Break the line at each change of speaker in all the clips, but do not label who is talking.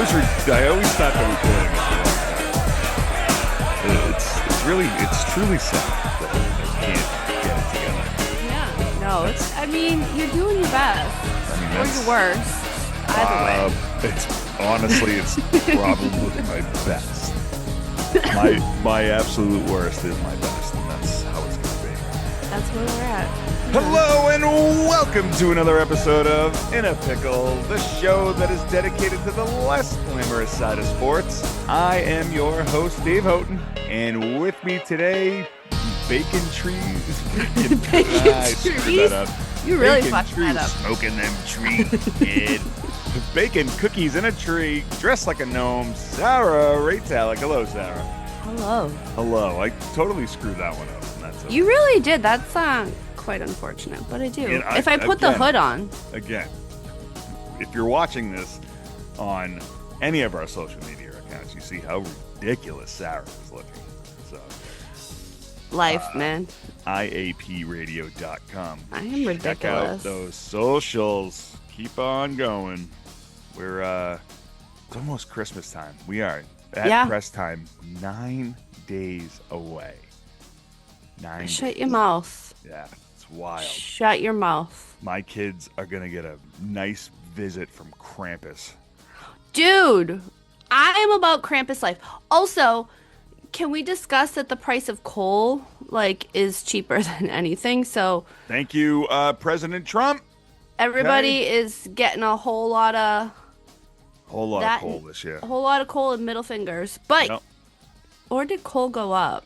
I always start the recording at the wrong time. It's truly sad that I can't get it together.
Yeah, no, I mean, you're doing your best. Or your worst. Either way.
It's probably my best. My absolute worst is my best, and that's how it's going to be.
That's where we're at.
Hello and welcome to another episode of In a Pickle, the show that is dedicated to the less glamorous side of sports. I am your host, Dave Houghton, and with me today, bacon trees.
Bacon trees? You really fucked that up.
Smoking them trees, kid. Bacon cookies in a tree, dressed like a gnome, Sarah Raytalic. Hello, Sarah.
Hello.
Hello. I totally screwed that one up. And that's okay.
You really did. That's quite unfortunate, but I do. If I put the hood on.
Again, if you're watching this on any of our social media accounts, you see how ridiculous Sarah is looking. So,
life, man.
IAPradio.com.
I am ridiculous.
Check out those socials. Keep on going. We're it's almost Christmas time. We are at press time 9 days away. 9 days.
Shut your mouth.
Yeah, it's wild.
Shut your mouth.
My kids are gonna get a nice visit from Krampus.
Dude, I am about Krampus life. Also, can we discuss that the price of coal is cheaper than anything? So
thank you, President Trump.
Everybody is getting a whole lot of
coal this year.
A whole lot of coal and middle fingers. But or did coal go up?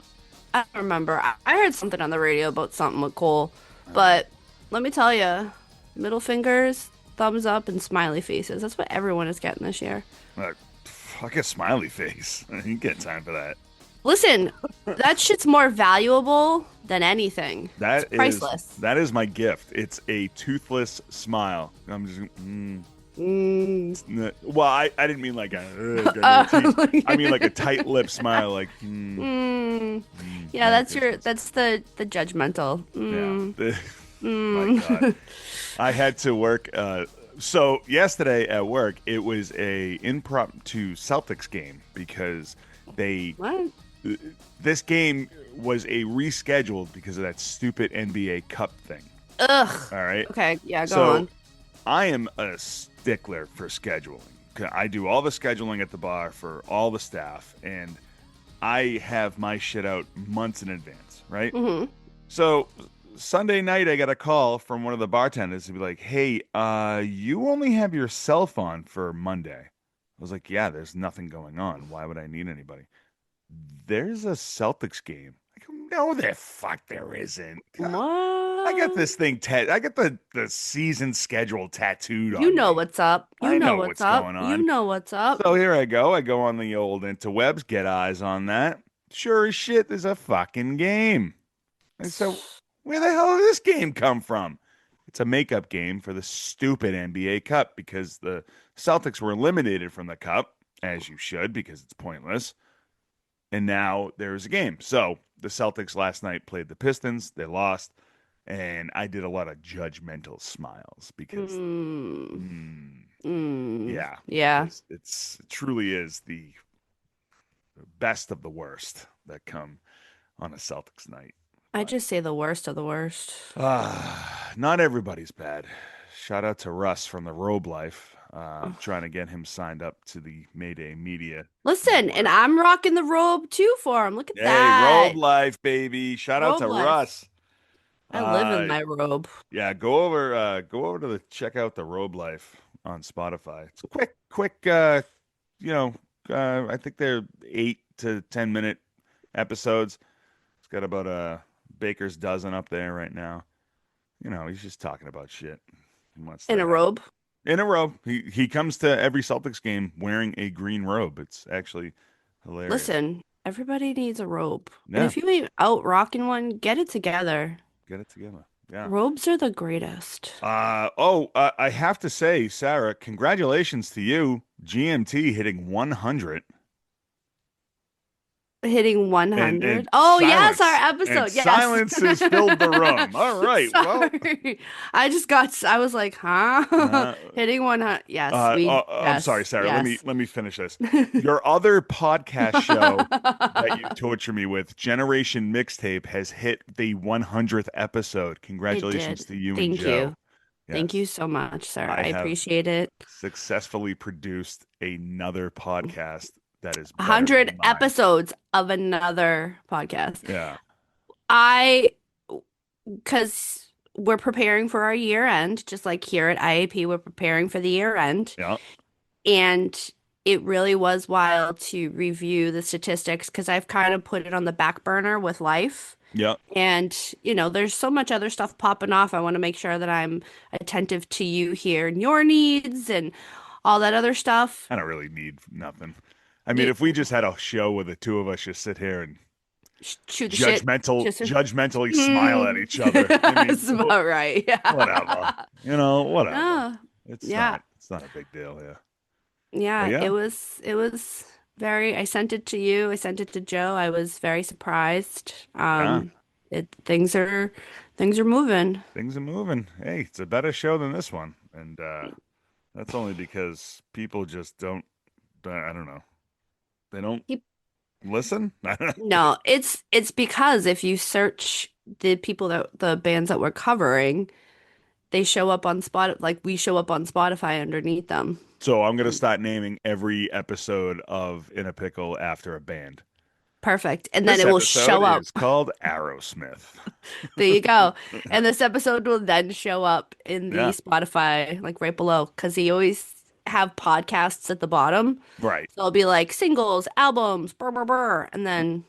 I don't remember. I heard something on the radio about something with coal. But let me tell you, middle fingers, thumbs up, and smiley faces. That's what everyone is getting this year.
Fuck a smiley face. I ain't got time for that.
Listen, that shit's more valuable than anything. It's priceless.
That is my gift. It's a toothless smile. I'm just Well, I didn't mean like I mean like a tight lip smile, like
Yeah, that's the judgmental.
Yeah. My God. I had to work so yesterday at work it was a impromptu Celtics game because this game was a rescheduled because of that stupid NBA Cup thing.
Ugh.
All right.
Okay. Yeah. Go on.
I am a stickler for scheduling. I do all the scheduling at the bar for all the staff, and I have my shit out months in advance, right?
Mm-hmm.
So Sunday night, I got a call from one of the bartenders to be like, "Hey, you only have your cell phone for Monday." I was like, "Yeah, there's nothing going on. Why would I need anybody?" There's a Celtics game. I go, no, the fuck there isn't.
What?
I got this thing. I got the season schedule tattooed on.
You know
me.
What's up.
I know what's going on.
You know what's up.
So here I go. I go on the old interwebs, get eyes on that. Sure as shit, there's a fucking game. And so where the hell did this game come from? It's a makeup game for the stupid NBA Cup because the Celtics were eliminated from the Cup, as you should, because it's pointless. And now there's a game. So the Celtics last night played the Pistons. They lost. And I did a lot of judgmental smiles because,
yeah,
it truly is the best of the worst that come on a Celtics night.
I just say the worst of the worst.
Not everybody's bad. Shout out to Russ from the Robe Life. Trying to get him signed up to the Mayday Media.
Listen, and I'm rocking the robe too for him. Look at that.
Hey, Robe Life, baby. Shout out to Russ.
I live in my robe.
Yeah, go over to check out the Robe Life on Spotify. It's quick. I think they're 8 to 10 minute episodes. It's got about a baker's dozen up there right now. He's just talking about shit.
In a robe.
In a robe. He comes to every Celtics game wearing a green robe. It's actually hilarious.
Listen, everybody needs a robe.
Yeah.
And if you ain't out rocking one, get it together.
Get it together. Yeah.
Robes are the greatest.
I have to say, Sarah, congratulations to you. GMT hitting 100.
hitting
And
100. Oh, yes, our episode. Yes.
silence has filled the room. All right. Well,
Sorry. I was like, huh?
uh,
Hitting 100.
I'm sorry,
Yes,
Sarah.
yes.
Let me finish this. Your other podcast show that you torture me with, Generation Mixtape, has hit the 100th episode.
It
Congratulations
did.
to you and
Thank
Joe.
you. Thank you
Yes,
so much, sir.
I
I
have
appreciate it.
successfully produced another podcast that is better
100
than mine.
episodes of another podcast.
Yeah.
I, because we're preparing for our year end, just like here at IAP, we're preparing for the year end.
Yeah.
And it really was wild to review the statistics because I've kind of put it on the back burner with life.
Yeah.
And, there's so much other stuff popping off. I want to make sure that I'm attentive to you here and your needs and all that other stuff.
I don't really need nothing. I mean,
You,
if we just had a show where the two of us just sit here and
shoot the shit. Just,
judgmentally smile at each other. I mean,
that's about right. Yeah.
whatever. Whatever.
Oh,
It's
yeah.
not a big deal, yeah. But
Yeah,
yeah,
it was very, I sent it to you, I sent it to Joe. I was very surprised.
yeah.
Things are moving.
Things are moving. Hey, it's a better show than this one. And that's only because people just don't I don't know. They don't
He-
listen.
No, it's because if you search the bands that we're covering, they show up on like we show up on Spotify underneath them.
So I'm gonna start naming every episode of In a Pickle after a band.
Perfect. And then
This
it will
episode
show up.
is called Aerosmith.
There you go. And this episode will then show up in the
Yeah,
Spotify, like right below, because he always have podcasts at the bottom.
right.
So it'll be like singles, albums, brr, brr, brr, and then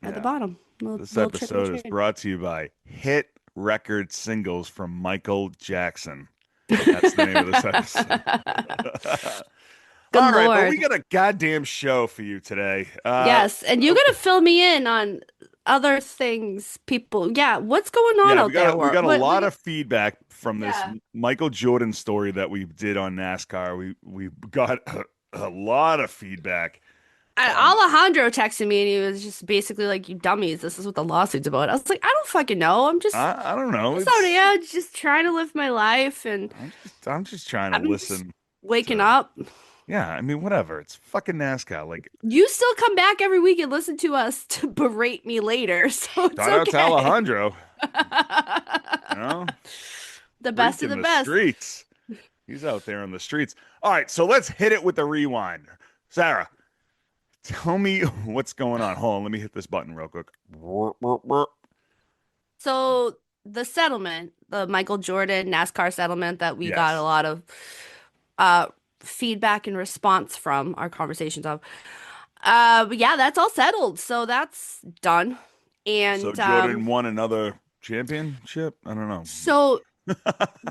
at the
Yeah.
bottom,
This
little trick or
episode is
treat.
brought to you by Hit Record Singles from Michael Jackson. That's the name of this episode.
Good
All right, but
Lord.
we got a goddamn show for you today.
Yes, and you gotta fill me in on other things, people. Yeah, what's going on
Yeah,
out there?
we got a lot
What
of feedback from this
yeah.
Michael Jordan story that we did on NASCAR. We got a lot of feedback.
Alejandro texted me and he was just basically like, "You dummies, this is what the lawsuit's about." I was like, "I don't fucking know. I'm just
I don't know.
just out here, just trying to live my life, and
I'm just trying to
I'm just
listen
waking
to.
up."
Yeah, I mean, whatever. It's fucking NASCAR. Like,
You still come back every week and listen to us to berate me later, so it's
shout out to
okay.
Alejandro. You know,
The best of
freaking
the
the
best.
streets. He's out there on the streets. All right, so let's hit it with the rewind. Sarah, tell me what's going on. Hold on, let me hit this button real quick.
So the settlement, the Michael Jordan NASCAR settlement that we got a
Yes.
lot of uh feedback and response from our conversations of. But yeah, that's all settled. So that's done.
So
And
Jordan won another championship? I don't know.
so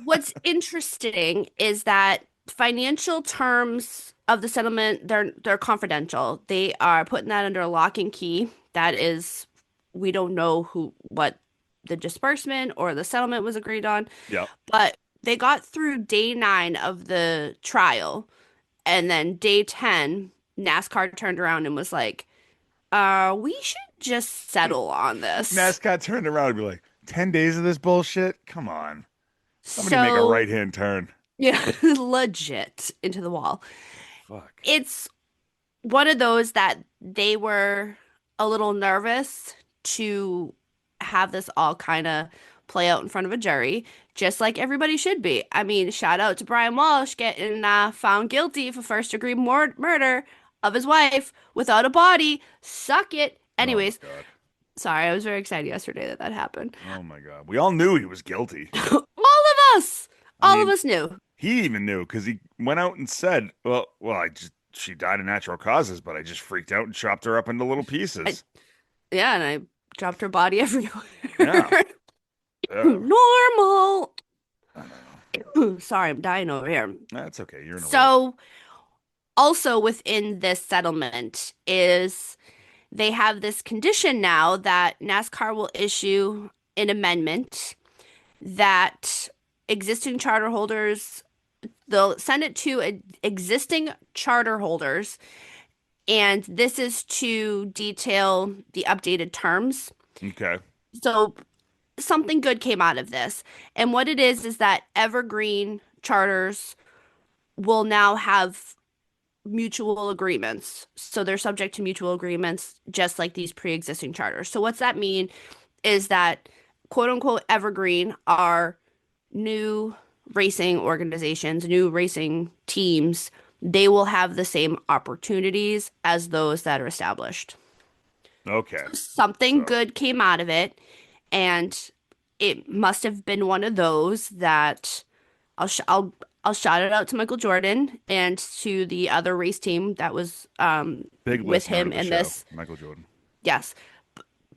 what's interesting is that financial terms of the settlement, they're confidential. They are putting that under a lock and key. That is, we don't know what the disbursement or the settlement was agreed on,
Yeah.
but they got through day 9 of the trial, and then day 10, NASCAR turned around and was like, we should just settle on this.
NASCAR turned around and be like, 10 days of this bullshit? Come on. Somebody make a
So,
right-hand turn.
yeah, legit into the wall.
Fuck.
It's one of those that they were a little nervous to have this all kind of play out in front of a jury, just like everybody should be. I mean, shout out to Brian Walsh getting found guilty for first-degree murder of his wife without a body. Suck it.
Oh my
Anyways,
God.
sorry, I was very excited yesterday that happened.
Oh my God. We all knew he was guilty.
All of us,
I
all
mean,
of us knew.
he even knew because he went out and said, she died of natural causes, but I just freaked out and chopped her up into little pieces.
Yeah, and I dropped her body everywhere.
Yeah. Ugh.
Normal.
I don't know.
Sorry, I'm dying over here.
That's okay. You're in a rut.
So, also within this settlement is they have this condition now that NASCAR will issue an amendment that existing charter holders, they'll send it to existing charter holders And this is to detail the updated terms.
Okay.
So something good came out of this. And what it is that evergreen charters will now have mutual agreements. So they're subject to mutual agreements, just like these pre-existing charters. So what's that mean is that quote unquote evergreen are new racing organizations, new racing teams. They will have the same opportunities as those that are established.
Okay.
Something
So,
good came out of it, and it must have been one of those that I'll shout it out to Michael Jordan and to the other race team that was
big
with
listener
him
to the
in
show,
this.
Michael Jordan.
Yes,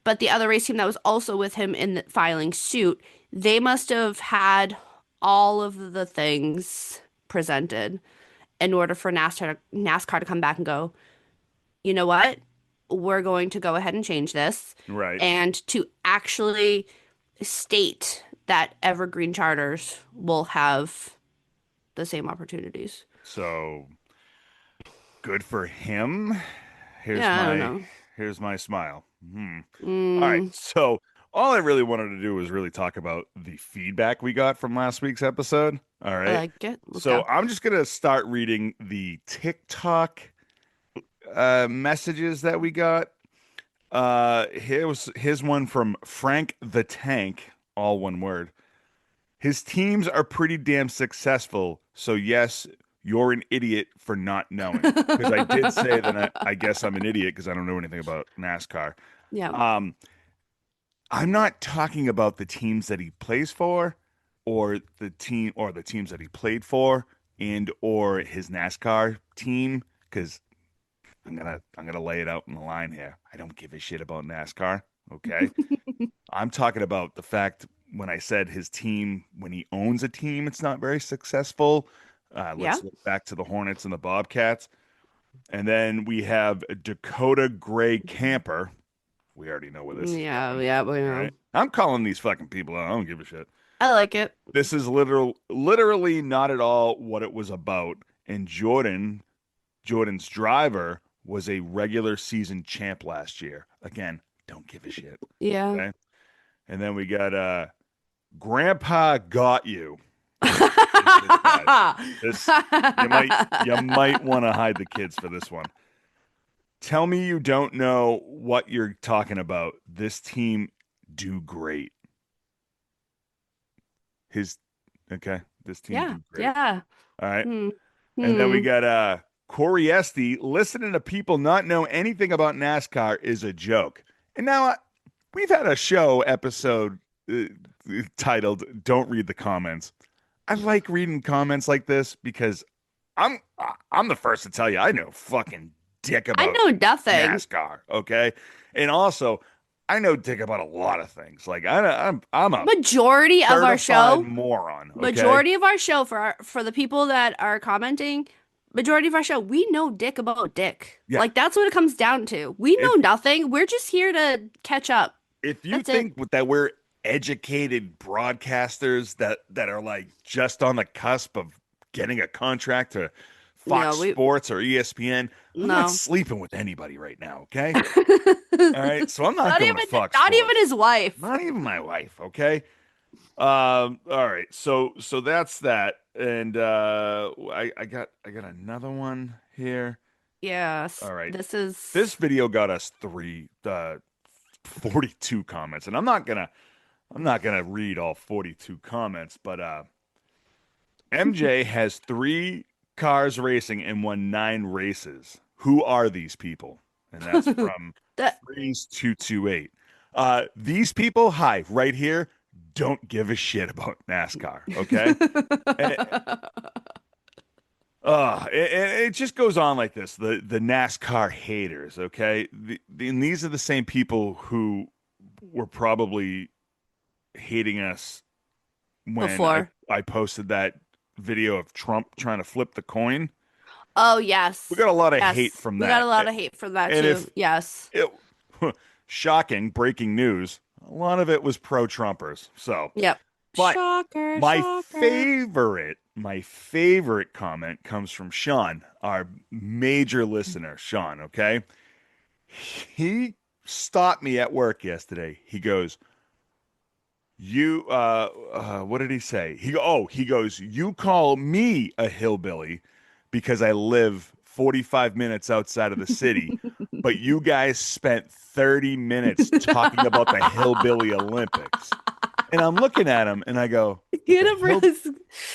but the other race team that was also with him in the filing suit, they must have had all of the things presented in order for NASCAR to come back and go, you know what? We're going to go ahead and change this,
Right.
and to actually state that evergreen charters will have the same opportunities.
So good for him. Here's
Yeah, I don't
my
know.
here's my smile. All right.
Mm,
So all I really wanted to do was really talk about the feedback we got from last week's episode. All
I
right.
like it. Let's
So
go.
I'm just gonna start reading the TikTok messages that we got. Here's one from Frank the Tank, all one word. His teams are pretty damn successful, so yes, you're an idiot for not knowing. Because I did say that I guess I'm an idiot because I don't know anything about NASCAR.
Yeah.
Um, I'm not talking about the teams that he plays for, or the teams that he played for, and or his NASCAR team, because I'm gonna lay it out in the line here. I don't give a shit about NASCAR. Okay. I'm talking about the fact when I said his team, when he owns a team, it's not very successful.
Yeah.
Let's look back to the Hornets and the Bobcats. And then we have Dakota Gray Camper. We already know where this is
Yeah.
going.
Yeah. We
All
know.
right. I'm calling these fucking people out. I don't give a shit.
I like it.
This is literally not at all what it was about. And Jordan's driver, was a regular season champ last year. Again, don't give a shit.
Yeah.
Okay. And then we got Grandpa Got You. Is this guy. This you might want to hide the kids for this one. Tell me you don't know what you're talking about. This team do great. His okay, this team
Yeah.
do great.
Yeah.
All right.
Hmm.
And then we
Hmm.
got Corey Esty. Listening to people not know anything about NASCAR is a joke. And now we've had a show episode titled "Don't Read the Comments." I like reading comments like this because I'm I'm the first to tell you I know fucking dick
I
about
know nothing.
NASCAR, okay? And also I know dick about a lot of things. Like I'm a
Majority of our
certified
show,
moron, okay?
majority of our show for the people that are commenting, majority of our show, we know dick about dick.
Yeah.
Like that's what it comes down to. We know
If
nothing. We're just here to catch up.
if you
That's it.
think that we're educated broadcasters that are like just on the cusp of getting a contract to
No,
Fox
we
Sports or ESPN, I'm not
no.
sleeping with anybody right now, okay? All right, so I'm not
Not
going to
even
Fox
not even
Sports.
his wife.
Not even my wife, okay? All right, so that's that, and I got another one here.
Yes.
All right,
This is
this video got us 42 comments, and I'm not gonna read all 42 comments, but MJ has 3 cars racing and won 9 races. Who are these people? And that's from
that
Freeze228. These people, hi, right here, don't give a shit about NASCAR, okay? And, it just goes on like this. The NASCAR haters, okay? And these are the same people who were probably hating us when
before.
I posted that video of Trump trying to flip the coin.
Oh,
We
yes.
got a lot of hate
Yes.
from
We got
that.
a lot of hate from that
And
too.
if
Yes.
it, shocking breaking news, a lot of it was pro Trumpers. So,
Yep.
But
Shocker, shocker.
my favorite comment comes from Sean, our major listener, Sean, okay? He stopped me at work yesterday. He goes, what did he say? He goes, you call me a hillbilly because I live 45 minutes outside of the city, but you guys spent 30 minutes talking about the hillbilly Olympics. And I'm looking at him and I go,
Universe.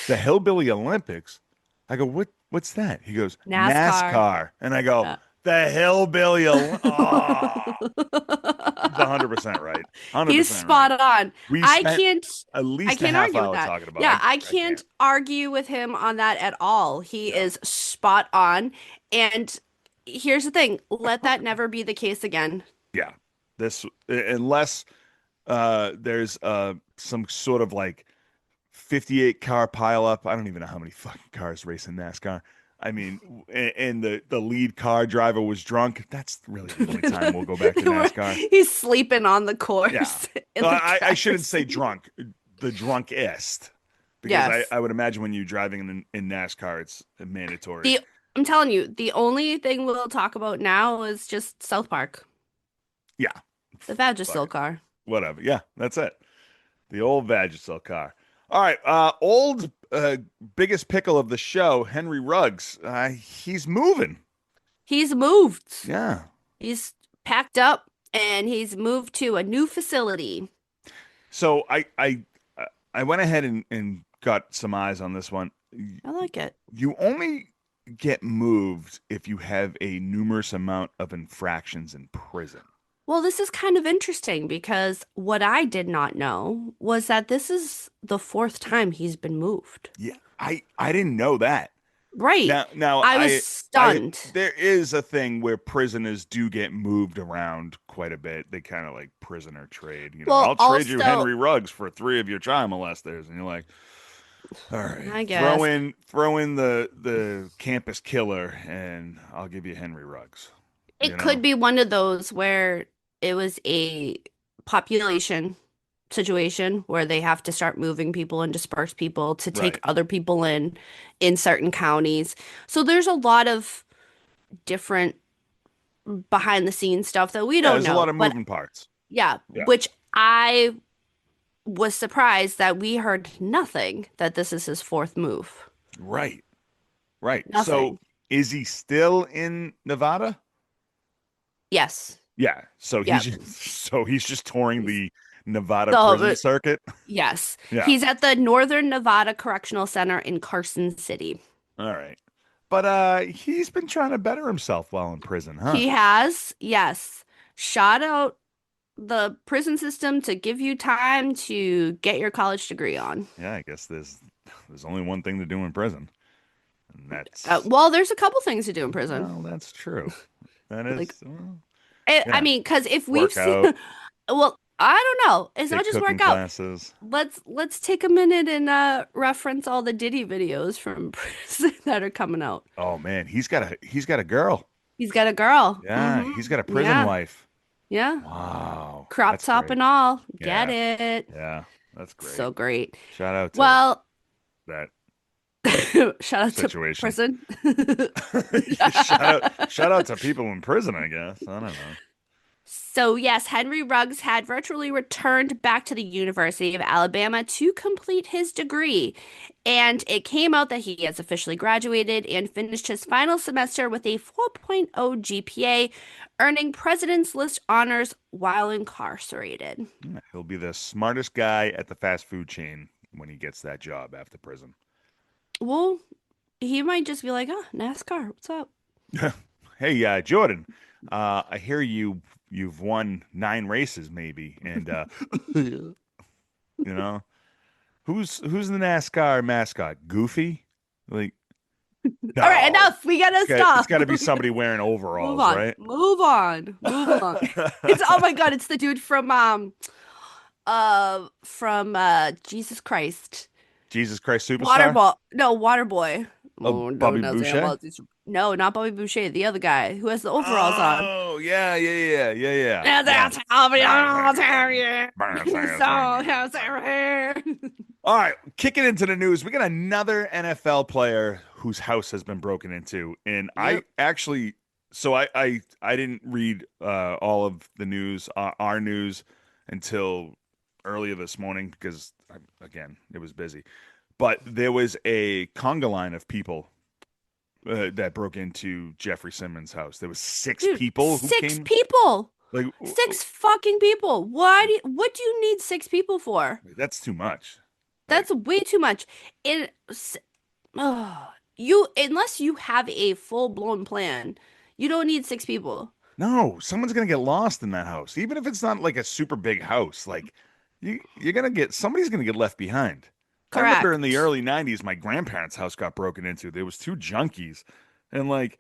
the hillbilly Olympics? I go, what's that? He goes,
NASCAR.
NASCAR. And I go,
Yeah.
the hillbilly Oh, he's 100% right.
He's
100% right.
spot on.
We
I
spent
can't
at
I
least a
can't
half
argue with
hour
that.
talking about it.
Yeah, I
I can't.
can't argue with him on that at all. He
Yeah.
is spot on. And here's the thing, let that never be the case again.
Yeah. This unless there's some sort of like 58 car pileup. I don't even know how many fucking cars race in NASCAR. I mean, and the lead car driver was drunk. That's really the only time we'll go back to NASCAR.
He's sleeping on the
Yeah.
course in the
I shouldn't
driver's
say
seat.
drunk, the drunkest, because
Yes.
I would imagine when you're driving in NASCAR, it's mandatory.
The I'm telling you, the only thing we'll talk about now is just South Park.
Yeah.
The
Fuck
Vagisil
it.
car.
Whatever. Yeah, that's it. The old Vagisil car. All right. Biggest pickle of the show, Henry Ruggs. He's moving.
He's moved.
Yeah.
He's packed up and he's moved to a new facility.
So I went ahead and got some eyes on this one.
I like it.
You only get moved if you have a numerous amount of infractions in prison.
Well, this is kind of interesting because what I did not know was that this is the fourth time he's been moved.
Yeah, I didn't know that.
Right.
Now
I was
I
stunned.
there is a thing where prisoners do get moved around quite a bit. They kind of like prisoner trade.
Well,
I'll trade you
also,
Henry Ruggs for three of your child molesters, and you're like, all right,
I guess
throw in the campus killer, and I'll give you Henry Ruggs. You
it
know,
could be one of those where it was a population situation where they have to start moving people and disperse people to take
right?
other people in certain counties. So there's a lot of different behind the scenes stuff that we
Yeah,
don't
there's a lot
know.
of
But
moving parts.
yeah,
Yeah,
which I was surprised that we heard nothing that this is his fourth move.
right, right. So
Nothing.
is he still in Nevada?
Yes.
Yeah. So
Yep.
he's just touring
He's-
the Nevada
So,
prison circuit.
yes.
Yeah.
He's at the Northern Nevada Correctional Center in Carson City.
All right. But he's been trying to better himself while in prison, huh?
He has, yes, shot out the prison system to give you time to get your college degree on.
Yeah, I guess there's only one thing to do in prison, and that's
Well, there's a couple things to do in prison.
well, that's true. That is
Like,
well,
I
yeah.
mean, because if we've
Work
seen,
out,
well, I don't know. It's not
take
just
cooking
work out.
classes.
Let's take a minute and reference all the Diddy videos from prison that are coming out.
Oh man, he's got a girl.
He's got a girl.
Yeah, he's got a prison
Yeah,
wife.
yeah.
Wow,
Crop
that's
top
great.
and all. Get
Yeah,
it.
yeah, that's great.
So great.
Shout out to
Well,
that
shout out to
situation.
prison.
Shout out to people in prison, I guess. I don't know.
So, yes, Henry Ruggs had virtually returned back to the University of Alabama to complete his degree. And it came out that he has officially graduated and finished his final semester with a 4.0 GPA, earning President's List honors while incarcerated.
Yeah, he'll be the smartest guy at the fast food chain when he gets that job after prison.
Well, he might just be like, oh, NASCAR, what's up?
Hey, Jordan, I hear you've won 9 races maybe, and you know who's the NASCAR mascot? Goofy? Like
All right,
no,
enough. We gotta
it's
stop.
got to be somebody wearing
Move
overalls,
on.
right?
Move on. Move on. It's oh my God, it's the dude from Jesus Christ.
Jesus Christ Superstar?
Waterboy. No, Waterboy.
Oh,
Oh, no,
Bobby
nothing
Boucher?
about this. No, not Bobby Boucher, the other guy who has the overalls on.
Oh, yeah.
And
Yeah.
that's how we all tell you. So, how's that?
All right, kicking into the news. We got another NFL player whose house has been broken into, and I
Yep.
actually, so I didn't read all of the news, our news, until earlier this morning because again it was busy. But there was a conga line of people that broke into Jeffrey Simmons' house. There was six
Dude,
people who
six
came.
people.
Like
Six fucking people. What do you need six people for?
that's too much. Like
That's way too much. It, you unless you have a full-blown plan, you don't need six people.
no, someone's gonna get lost in that house, even if it's not like a super big house. Like you're gonna get somebody's gonna get left behind. I remember in the
Correct.
early '90s, my grandparents' house got broken into. There was two junkies, and like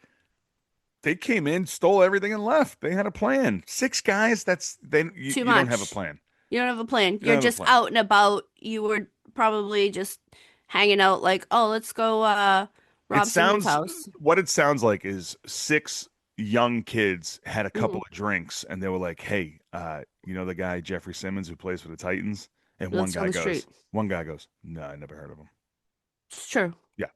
they came in, stole everything, and left. They had a plan. Six guys. That's then
Too
you don't have a
much.
plan.
You don't have a plan.
You don't
You're
have a
just
plan.
out and about. You were probably just hanging out like, "Oh, let's go
It
rob someone's
sounds
house."
what it sounds like is six young kids had a couple
Mm,
of drinks and they were like, "Hey, you know the guy Jeffery Simmons who plays for the Titans?" And
let's on the street.
one guy goes, "No, I never heard of him."
It's true.
Yeah,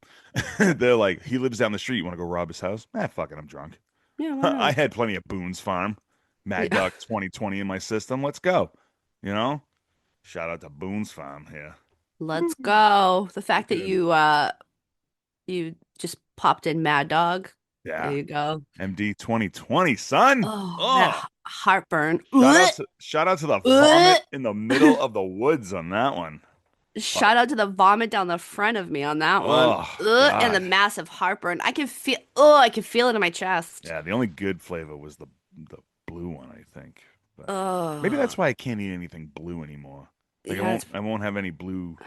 they're like, "He lives down the street. You want to go rob his house?" Ah, fuck it, I'm drunk.
Yeah, why
I
not?
had plenty of Boone's Farm, Mad
Yeah.
Dog 2020 in my system. Let's go. You know, shout out to Boone's Farm here.
Let's go. The fact that
Dude.
you just popped in Mad Dog. There
Yeah,
you go.
MD 2020, son.
Oh, that
Oh.
heartburn.
Shout out to the
Ugh.
vomit in the middle of the woods on that one. Fuck.
Shout out to the vomit down the front of me on that one.
Oh
And the
God.
massive heartburn. I can feel it in my chest.
Yeah, the only good flavor was the blue one, I think. But maybe
Oh,
that's why I can't eat anything blue anymore. Like
yeah, it's
I won't have any blue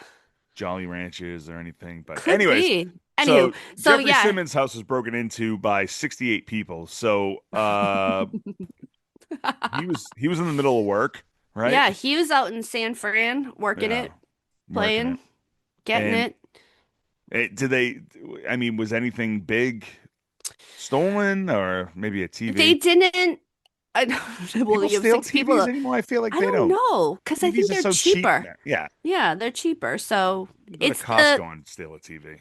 Jolly Ranchers or anything. But
could
anyways,
be. Anywho,
so
so
Jeffrey
yeah.
Simmons' house was broken into by 68 people. So he was in the middle of work, right?
Yeah, he was out in San Fran working
Yeah,
it,
working it.
playing, getting
And
it.
did they, I mean, was anything big stolen or maybe a
They
TV?
didn't. I, well,
People
you have
steal
six
TVs
people.
anymore? I feel like
I
they
don't
don't.
know, because I
TVs
think
are
they're
so cheap
cheaper.
now. Yeah.
Yeah, they're cheaper. So
You go to
it's
Costco and steal a TV.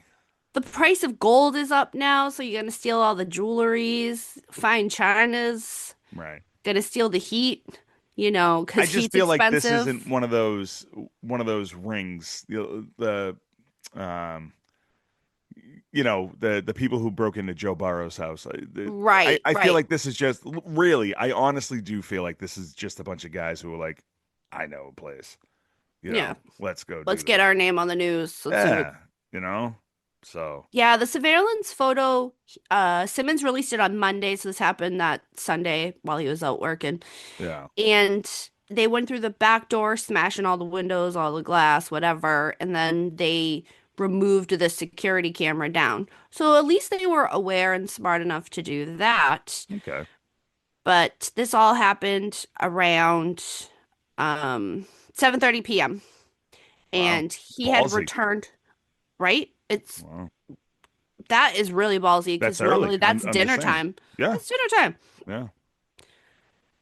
the price of gold is up now, so you're gonna steal all the jewelries, fine chinas,
Right.
gonna steal the heat,
I
because
just
heat's
feel like this isn't
expensive.
one of those rings. Um, the people who broke into Joe Burrow's house.
Right,
I feel
right.
like this is just really, I honestly do feel like this is just a bunch of guys who are like, I know a place,
Yeah.
let's go
Let's
do
get
this.
our name on the news. Let's see what.
Yeah, you know? So,
Yeah, the surveillance photo, Simmons released it on Monday, so this happened that Sunday while he was out working.
yeah.
And they went through the back door, smashing all the windows, all the glass, whatever, and then they removed the security camera down. So at least they were aware and smart enough to do that.
Okay.
But this all happened around 7:30 p.m.
Wow.
and he had
Ballsy.
returned, right? It's
Wow.
that is really ballsy
That's
because
early.
normally that's
I'm just
dinner
saying.
time.
Yeah.
That's dinner time.
Yeah.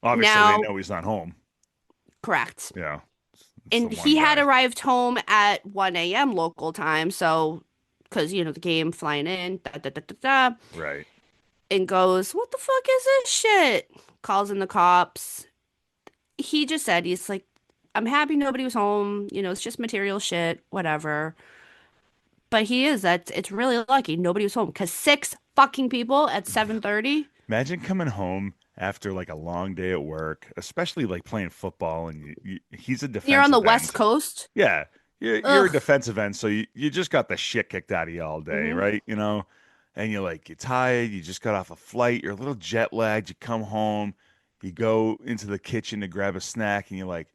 Obviously, they
Now,
know he's not home.
correct.
Yeah. It's the
And
one
he had
guy.
arrived home at 1 a.m. local time, so because the game flying in, da da da da da,
Right.
and goes, "What the fuck is this shit?" Calls in the cops. He just said he's like, "I'm happy nobody was home. It's just material shit, whatever." But he is that it's really lucky nobody was home because six fucking people at 7:30.
Imagine coming home after like a long day at work, especially like playing football, and he's a
You're on the
defensive
West
end.
Coast.
Yeah, you're a
Ugh.
defensive end, so you just got the shit kicked out of you all day,
Hmm.
right? And you're tired, you just got off a flight, you're a little jet lagged, you come home, you go into the kitchen to grab a snack, and you're like,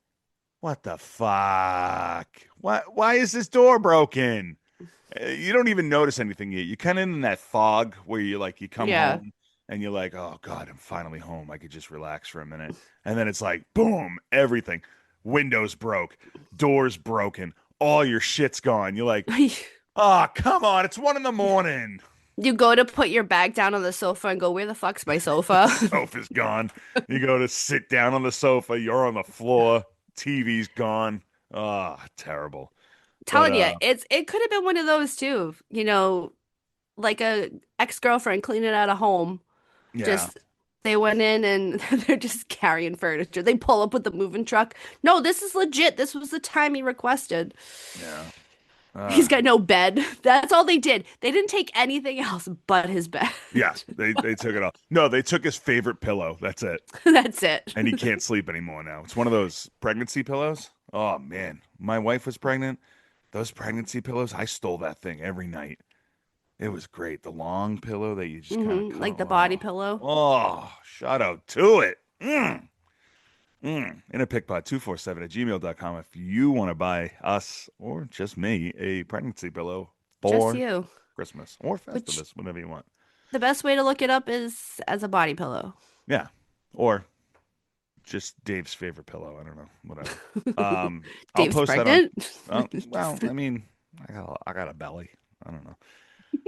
what the fuck? Why is this door broken? You don't even notice anything yet. You're kind of in that fog where you come
Yeah.
home and you're like, oh God, I'm finally home. I could just relax for a minute. And then it's like, boom, everything. Windows broke, doors broken, all your shit's gone. You're like, oh, come on, it's 1 in the morning.
You go to put your bag down on the sofa and go, "Where the fuck's my sofa?"
Sofa's gone. You go to sit down on the sofa, you're on the floor, TV's gone. Ah, terrible. But
Telling you, it could have been one of those too. Like a ex-girlfriend cleaning out a home.
yeah,
Just they went in and they're just carrying furniture. They pull up with the moving truck. No, this is legit. This was the time he requested.
yeah.
He's got no bed. That's all they did. They didn't take anything else but his bed.
Yeah, they took it off. No, they took his favorite pillow. That's it.
That's it.
And he can't sleep anymore now. It's one of those pregnancy pillows. Oh man, my wife was pregnant. Those pregnancy pillows, I stole that thing every night. It was great. The long pillow that you just kind of
Like the body
oh,
pillow.
oh, shout out to it. In a pickpot 247 at gmail.com if you want to buy us or just me a pregnancy pillow
Just
for
you.
Christmas or
Which
Festivus, whatever you want.
the best way to look it up is as a body pillow.
Yeah. Or just Dave's favorite pillow. I don't know. Whatever. I'll
Dave's
post that on.
pregnant.
Well, I mean, I got a belly. I don't know.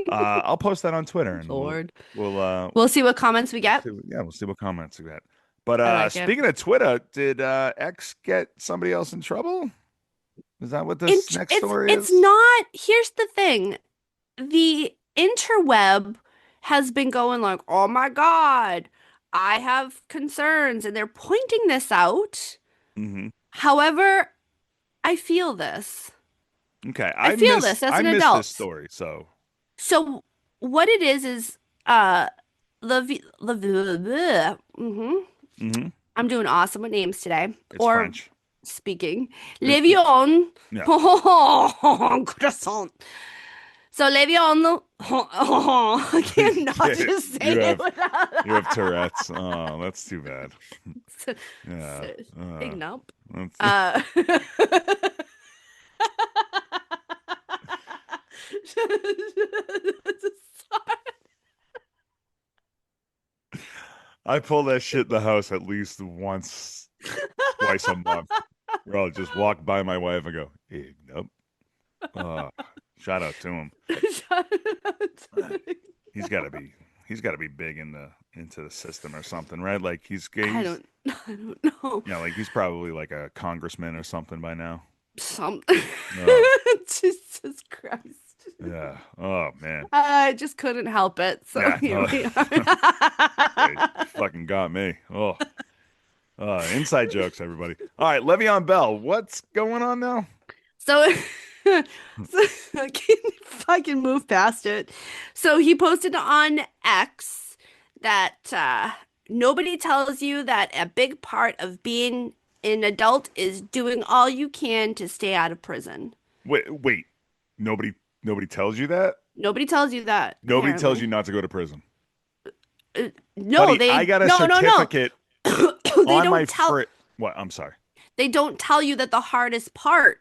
I'll post that on Twitter and
Lord.
we'll
We'll see what comments we get.
see, yeah, we'll see what comments we get. But
I like it.
speaking of Twitter, did X get somebody else in trouble? Is that what this next story
It's
is?
not. Here's the thing. The interweb has been going like, oh my God, I have concerns, and they're pointing this out.
Hmm.
However, I feel this.
Okay,
I feel this as
I
an
missed this
adult.
story. So
So what it is the
hmm
I'm doing awesome with names today.
it's
Or
French.
speaking.
It-
Levion.
yeah,
Croissant. So Levion. I cannot just say
you
it
have
without
you have Tourette's. Oh, that's too bad.
that.
Yeah.
Big nump.
That's-
Uh,
I pull that shit in the house at least once, twice a month. Where I'll just walk by my wife and go, "Hey, nope." Uh, shout out to him. He's got to be big in the into the system or something, right? Like
I don't know.
yeah, like he's probably like a congressman or something by now.
Something.
Oh,
Jesus Christ.
yeah. Oh man.
I just couldn't help it. So
Yeah.
here
No,
we
it
are.
fucking got me. Oh. Inside jokes, everybody. All right, Le'Veon Bell, what's going on now?
So, so I can't fucking move past it. So he posted on X that nobody tells you that a big part of being an adult is doing all you can to stay out of prison.
Wait. Nobody tells you that?
Nobody tells you that,
Nobody tells
apparently.
you not to go to prison.
No,
Buddy, I got a
no.
certificate
They
on my
don't tell
what? I'm sorry.
they don't tell you that the hardest part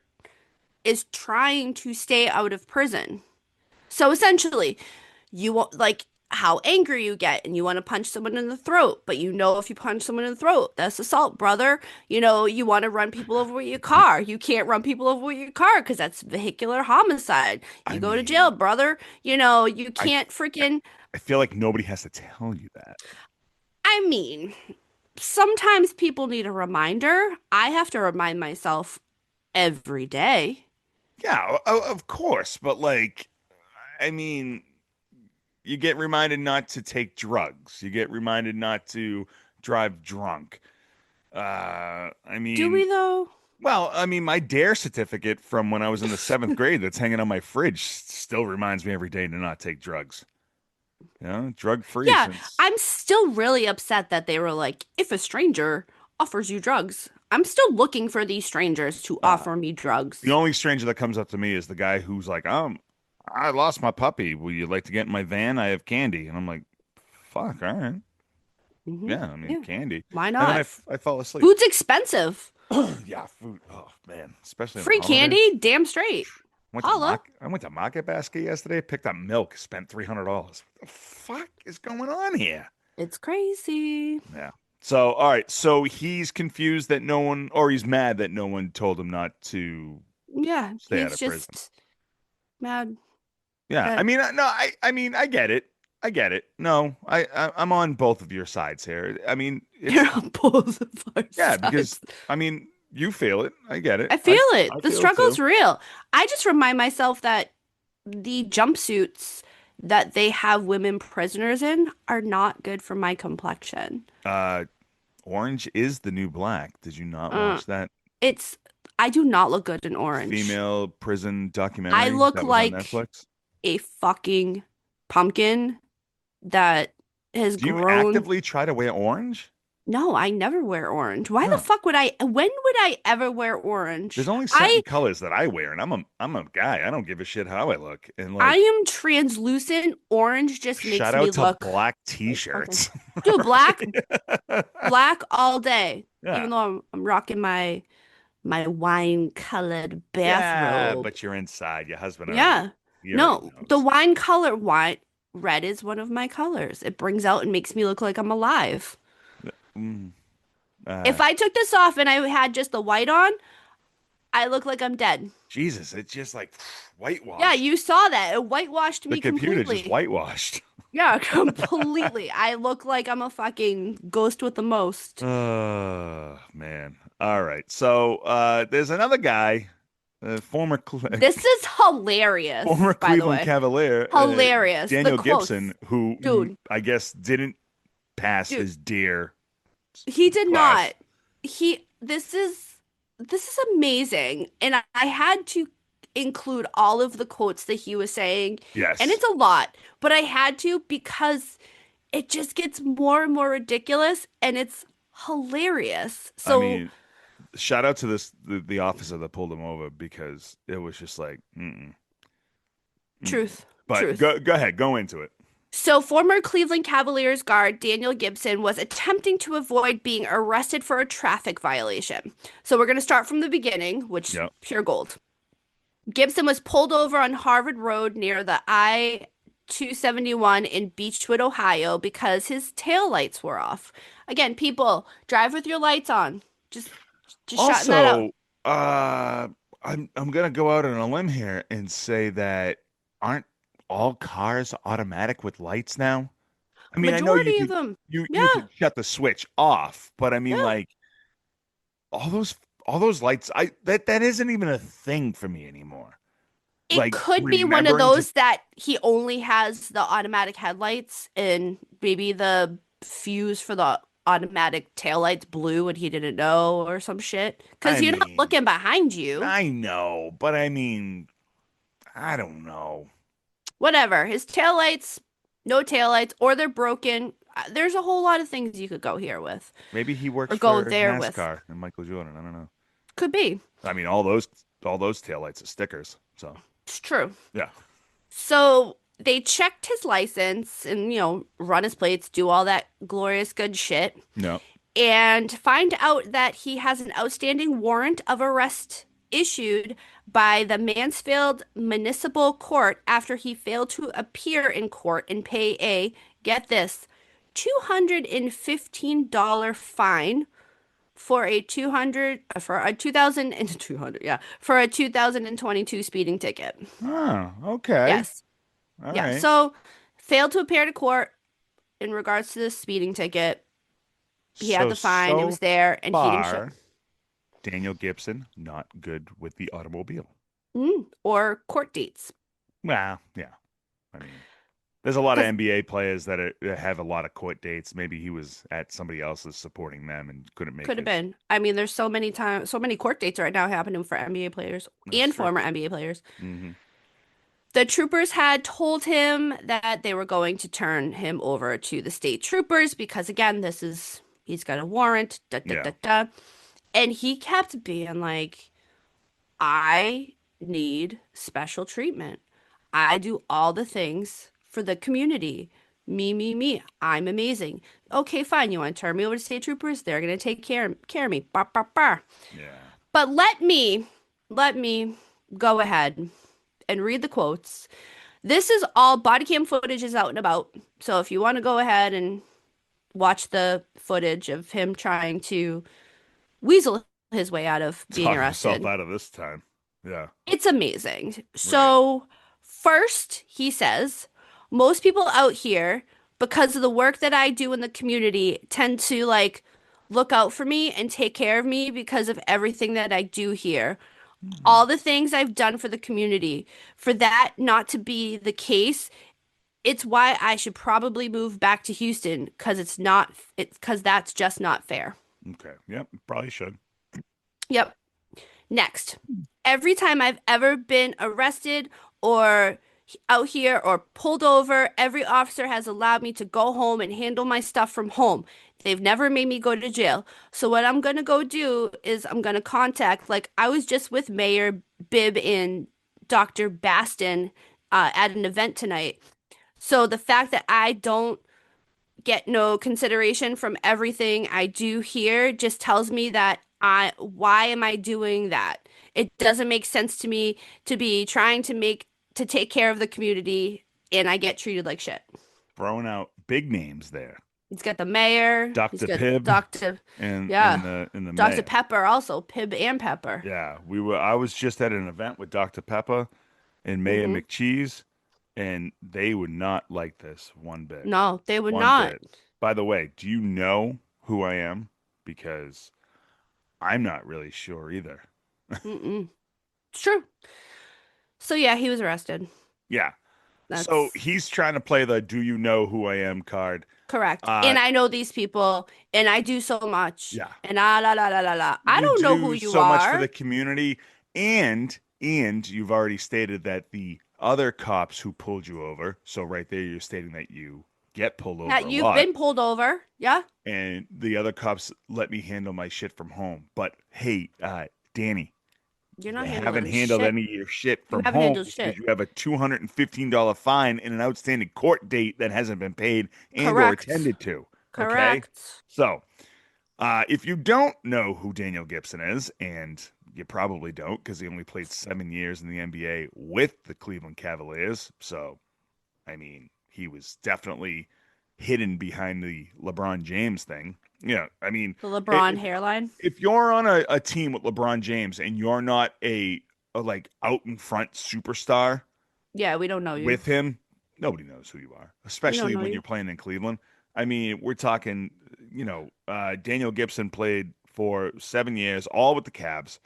is trying to stay out of prison. So essentially, you want like how angry you get and you want to punch someone in the throat, but you know if you punch someone in the throat, that's assault, brother. You want to run people over with your car. You can't run people over with your car because that's vehicular homicide.
I
You go to jail,
mean,
brother. You
I
can't freaking
I feel like nobody has to tell you that.
I mean, sometimes people need a reminder. I have to remind myself every day.
Yeah, of course, but like, I mean, you get reminded not to take drugs. You get reminded not to drive drunk. I
Do we
mean,
though?
well, I mean, my DARE certificate from when I was in the seventh grade that's hanging on my fridge still reminds me every day to not take drugs. Drug free
Yeah,
since.
I'm still really upset that they were like, if a stranger offers you drugs, I'm still looking for these strangers to
Uh,
offer me
the
drugs.
only stranger that comes up to me is the guy who's like, I lost my puppy. Will you like to get in my van? I have candy. And I'm like, fuck, all right. Yeah, I mean,
Yeah,
candy.
why
And then
not?
I fell asleep.
Food's expensive.
Yeah, food. Oh man, especially in the
Free
holidays.
candy, damn straight. Holla.
I went to Market Basket yesterday, picked up milk, spent $300. What the fuck is going on here?
It's crazy.
Yeah. So, all right. So he's confused that no one, or he's mad that no one told him not to
Yeah,
stay out
he's
of prison.
just mad
Yeah. I
that
mean, no, I mean, I get it. I get it. No, I'm on both of your sides here. I mean, it's
you're on both of our
yeah, because
sides.
I mean, You feel it. I get it.
I feel
I
it. The
feel it
struggle's
too.
real. I just remind myself that the jumpsuits that they have women prisoners in are not good for my complexion.
Uh, Orange is the new black. Did you not
Uh,
watch that
it's I do not look good in orange.
female prison
I
documentary
look
that was on
like
Netflix?
a fucking pumpkin that has
Do you
grown.
actively try to wear orange?
No, I never wear orange. Why the
Huh.
fuck would I? When would I ever wear
There's
orange?
only certain colors that I wear, and I'm a guy. I don't give a shit how I look. And
I
like,
am translucent. Orange just
shout
makes me
out to
look
black
like fucking
t-shirts.
dude, black all day.
Yeah.
Even though I'm rocking my wine colored
Yeah,
bathrobe.
but you're inside. Your husband already
Yeah.
he already
No, the
knows.
wine color wine red is one of my colors. It brings out and makes me look like I'm alive.
Mm,
If
uh,
I took this off and I had just the white on, I look like I'm dead.
Jesus, it's just like
Yeah,
whitewashed.
you saw that. It whitewashed
The
me
computer just
completely.
whitewashed.
Yeah, completely. I look like I'm a fucking ghost with the most.
Oh man. All right. So there's another guy,
This is hilarious,
former
by the
Cleveland
way.
Cavalier,
Hilarious. The
Daniel
quotes.
Gibson, who
Dude,
I guess didn't pass
dude,
his deer
he did
class.
not. He this is amazing. And I had to include all of the quotes that he was saying, and
Yes.
it's a lot, but I had to because it just gets more and more ridiculous and it's hilarious.
I
So,
mean, shout out to the officer that pulled him over because it was just like, mm-mm.
truth,
But
truth.
go ahead, go into it.
So, former Cleveland Cavaliers guard Daniel Gibson was attempting to avoid being arrested for a traffic violation. So, we're going to start from the beginning, which
Yep.
pure gold. Gibson was pulled over on Harvard Road near the I-271 in Beechwood, Ohio, because his taillights were off. Again, people, drive with your lights on. Just just shouting that out.
Also, uh, I'm gonna go out on a limb here and say that aren't all cars automatic with lights now? I mean, I know you
Majority of
could
them.
you
Yeah,
could shut the switch off, but I mean,
yeah.
like all those lights, that isn't even a thing for me anymore.
It
Like
could be one of
remembering to,
those that he only has the automatic headlights and maybe the fuse for the automatic taillights blew and he didn't know or some shit. Because
I
you're not
mean,
looking behind you.
I know, but I mean, I don't know.
Whatever. His taillights, no taillights, or they're broken. There's a whole lot of things you could go here with
Maybe he works
or go
for
there with.
NASCAR and Michael Jordan. I don't know.
Could be.
I mean, all those taillights are stickers. So
It's true.
yeah.
So they checked his license and, run his plates, do all that glorious good shit,
No.
and find out that he has an outstanding warrant of arrest issued by the Mansfield Municipal Court after he failed to appear in court and pay a, get this, $215 fine for a 200 for a 2000 and 200 yeah for a 2022 speeding ticket.
Oh, okay.
Yes.
All
Yeah.
right.
So failed to appear to court in regards to the speeding ticket. He had
So
the fine. It
so
was there, and he didn't show.
far, Daniel Gibson not good with the automobile.
Or court dates.
Well, yeah. I mean, there's a lot of
Because
NBA players that have a lot of court dates. Maybe he was at somebody else's supporting them and couldn't make
could have
his.
been. I mean, there's so many times, so many court dates right now happening for NBA players
That's
and
true.
former NBA players.
Hmm.
The troopers had told him that they were going to turn him over to the state troopers because, again, he's got a warrant, da da
Yeah.
da da. And he kept being like, I need special treatment. I do all the things for the community. Me, me, me. I'm amazing. Okay, fine. You want to turn me over to state troopers? They're going to take care of me. Bah, bah, bah.
Yeah.
But let me go ahead and read the quotes. This is all body cam footage is out and about. So if you want to go ahead and watch the footage of him trying to weasel his way out of being
Talk himself
arrested,
out of this time. Yeah.
it's amazing.
Right.
So, first, he says, most people out here, because of the work that I do in the community, tend to like look out for me and take care of me because of everything that I do here.
Mhm.
All the things I've done for the community. For that not to be the case, it's why I should probably move back to Houston because it's because that's just not fair.
Okay. Yep. Probably should.
Yep. Next. Every time I've ever been arrested or out here or pulled over, every officer has allowed me to go home and handle my stuff from home. They've never made me go to jail. So what I'm gonna go do is I'm gonna contact, like I was just with Mayor Bibb and Dr. Baston at an event tonight. So the fact that I don't get no consideration from everything I do here just tells me that why am I doing that? It doesn't make sense to me to be trying to take care of the community and I get treated like shit.
Throwing out big names there.
He's got the mayor, he's
Dr.
got
Pibb
Dr.
and
Yeah,
in the
Dr.
May.
Pepper also, Pib and Pepper.
Yeah, we were. I was just at an event with Dr. Pepper and Mayor
Hmm.
McCheese, and they would not like this one bit.
No, they would
One
not.
bit. By the way, do you know who I am? Because I'm not really sure either.
Mm-mm. It's true. So yeah, he was arrested.
Yeah. So
That's
he's trying to play the "Do you know who I am" card.
correct.
Uh,
And I know these people, and I do so much.
yeah.
And la la la la la. I
You
don't know who
do
you
so much for
are.
the community, and you've already stated that the other cops who pulled you over, so right there you're stating that you get pulled
Yeah,
over a
you've
lot,
been pulled over. Yeah,
and the other cops let me handle my shit from home. But hey, Danny,
you're
you
not
haven't
handling
handled
shit.
any of your shit
You
from
haven't
home
handled
because
shit.
you have a $215 fine and an outstanding court date that hasn't been paid and or
Correct.
attended to. Okay?
Correct.
So, if you don't know who Daniel Gibson is, and you probably don't because he only played 7 years in the NBA with the Cleveland Cavaliers. So, I mean, he was definitely hidden behind the LeBron James thing. Yeah, I mean,
The
i-
LeBron
if
hairline.
if you're on a team with LeBron James and you're not a like out in front superstar
Yeah, we don't know you.
with him, nobody knows who you are,
We don't
especially
know
when you're
you.
playing in Cleveland. I mean, we're talking, Daniel Gibson played for 7 years, all with the Cavs.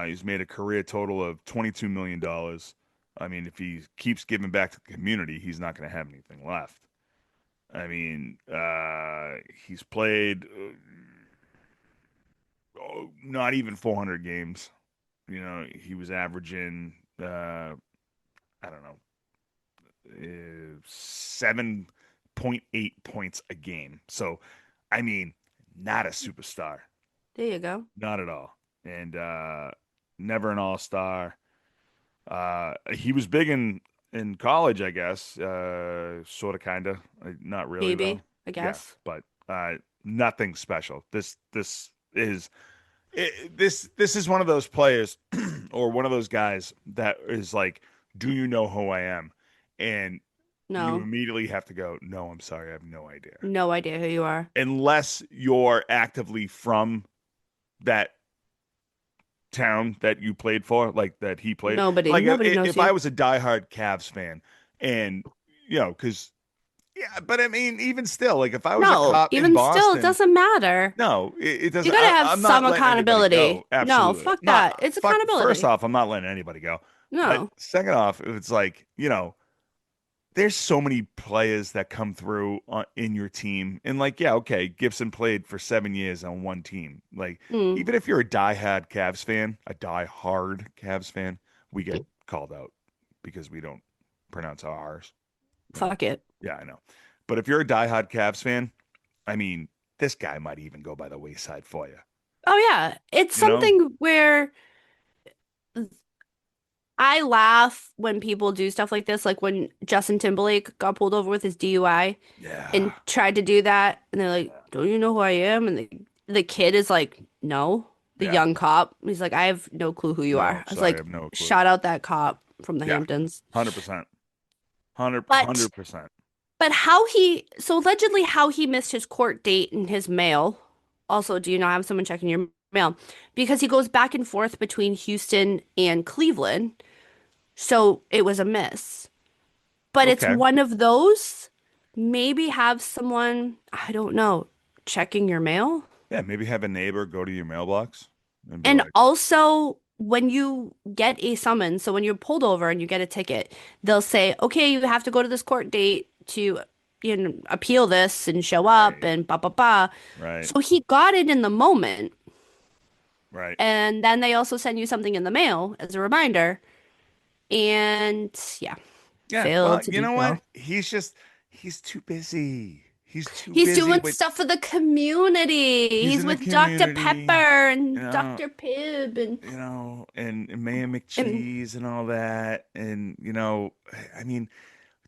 He's made a career total of $22 million. I mean, if he keeps giving back to the community, he's not going to have anything left. I mean, he's played not even 400 games. He was averaging, I don't know, 7.8 points a game. So, I mean, not a superstar,
There you go.
not at all, and never an all-star. He was big in college, I guess, sort of, kind of, not really though.
Maybe, I
Yeah,
guess.
but nothing special. This is one of those players or one of those guys that is like, do you know who I am? And you
No.
immediately have to go, no, I'm sorry, I have no idea.
No idea who you are.
Unless you're actively from that town that you played for, like that he played.
Nobody.
Like
Nobody knows
if I
you.
was a diehard Cavs fan, and because yeah, but I mean, even still, like if I was a
No,
cop in
even still, it
Boston,
doesn't matter.
no, it
You
doesn't.
gotta have
I'm
some
not letting anybody
accountability.
go.
No,
Absolutely
fuck that.
not.
It's
Fuck. First
accountability.
off, I'm not letting anybody go. But
No.
second off, it's like there's so many players that come through in your team, and like, yeah, okay, Gibson played for 7 years on one team. Like,
Mm,
even if you're a die-hard Cavs fan, we get called out because we don't pronounce our R's. Yeah,
fuck it.
yeah, I know. But if you're a die-hard Cavs fan, I mean, this guy might even go by the wayside for you.
Oh yeah. It's
You know?
something where I laugh when people do stuff like this, like when Justin Timberlake got pulled over with his DUI and
Yeah.
tried to do that, and they're like, "Don't you know who I am?" And the kid is like, "No." The
Yeah.
young cop, he's like, "I have no clue who you
No,
are." I was
sorry, I
like,
have no clue.
"Shout out that cop from the
Yeah.
Hamptons."
100%. 100,
But
100%.
so allegedly how he missed his court date in his mail. Also, do you not have someone checking your mail? Because he goes back and forth between Houston and Cleveland. So it was a miss. But it's
Okay.
one of those. Maybe have someone, I don't know, checking your mail.
Yeah, maybe have a neighbor go to your mailbox and be
And
like,
also, when you get a summons, so when you're pulled over and you get a ticket, they'll say, okay, you have to go to this court date to, appeal this and show up
right,
and blah, blah, blah.
right,
So he got it in the moment.
right.
And then they also send you something in the mail as a reminder. And yeah,
Yeah, well,
failed to
you
do
know what?
so.
He's too busy. He's too
He's
busy
doing
with
stuff for the community.
he's
He's
in the
with Dr.
community,
Pepper
you
and
know,
Dr. Pibb and
and Mayor
and
McCheese and all that. And I mean,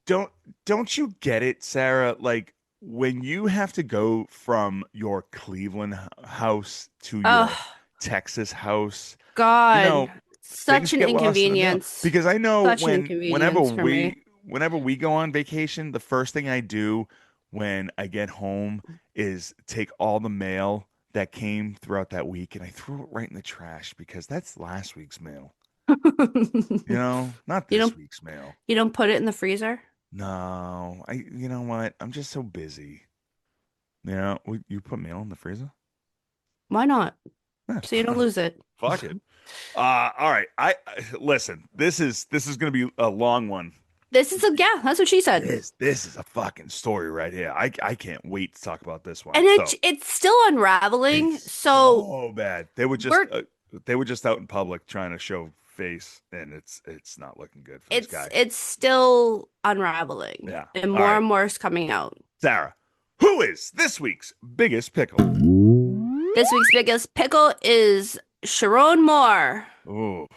don't don't you get it, Sarah? Like when you have to go from your Cleveland house to your
oh
Texas house, you
God,
know, things
such an
get lost in the mail.
inconvenience.
Because I know
Such an inconvenience for me.
whenever we go on vacation, the first thing I do when I get home is take all the mail that came throughout that week and I threw it right in the trash because that's last week's mail. Not
You
this
don't
week's mail.
you don't put it in the freezer?
No, you know what? I'm just so busy. You put mail in the freezer?
Why not?
Yeah,
So you don't lose it.
fuck it. All right. Listen. This is gonna be a long one.
Yeah, that's what she said.
This is a fucking story right here. I can't wait to talk about this one.
And
So
it's still unraveling.
it's
So
so bad.
we're
They were just out in public trying to show face, and it's not looking good for this guy.
it's still unraveling.
Yeah.
And
All right,
more is coming out.
Sarah. Who is this week's biggest pickle?
This week's biggest pickle is Sherrone Moore.
Ooh,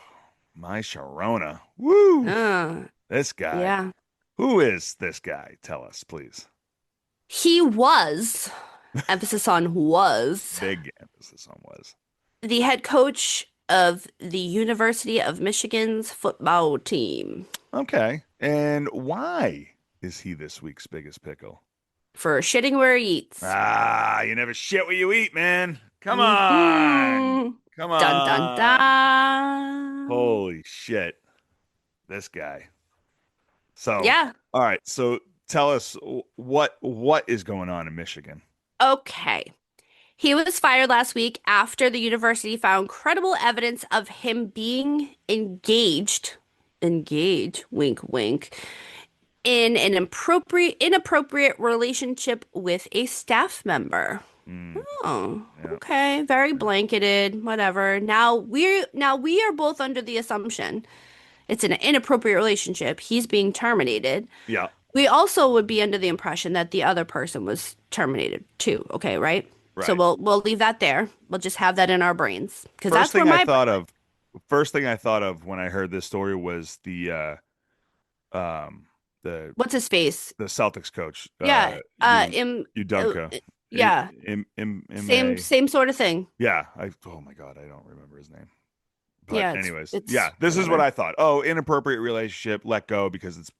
my Sharona. Woo!
Uh,
This guy.
yeah.
Who is this guy? Tell us, please.
He was, emphasis on was,
Big emphasis on was.
the head coach of the University of Michigan's football team
Okay. And why is he this week's biggest pickle?
for shitting where he eats.
Ah, you never shit what you eat, man. Come on.
Hmm.
Come
Dun dun
on.
dun.
Holy shit. This guy. So,
Yeah.
all right. So tell us what is going on in Michigan?
Okay. He was fired last week after the university found credible evidence of him being engaged, wink, wink, in an inappropriate relationship with a staff member.
Mm,
Oh,
yeah.
okay. Very blanketed, whatever. Now we are both under the assumption it's an inappropriate relationship. He's being terminated.
Yeah.
We also would be under the impression that the other person was terminated too. Okay, right? So
Right.
we'll leave that there. We'll just have that in our brains because
First
that's where
thing I
my
thought of, first thing I thought of when I heard this story was um the
what's his face?
the Celtics coach,
Yeah. Uh,
Udoka.
yeah.
M-A.
Same sort of thing.
Yeah, oh my God, I don't remember his name. But
Yeah,
anyways,
it's
yeah, this is what
whatever.
I thought. Oh, inappropriate relationship, let go because it's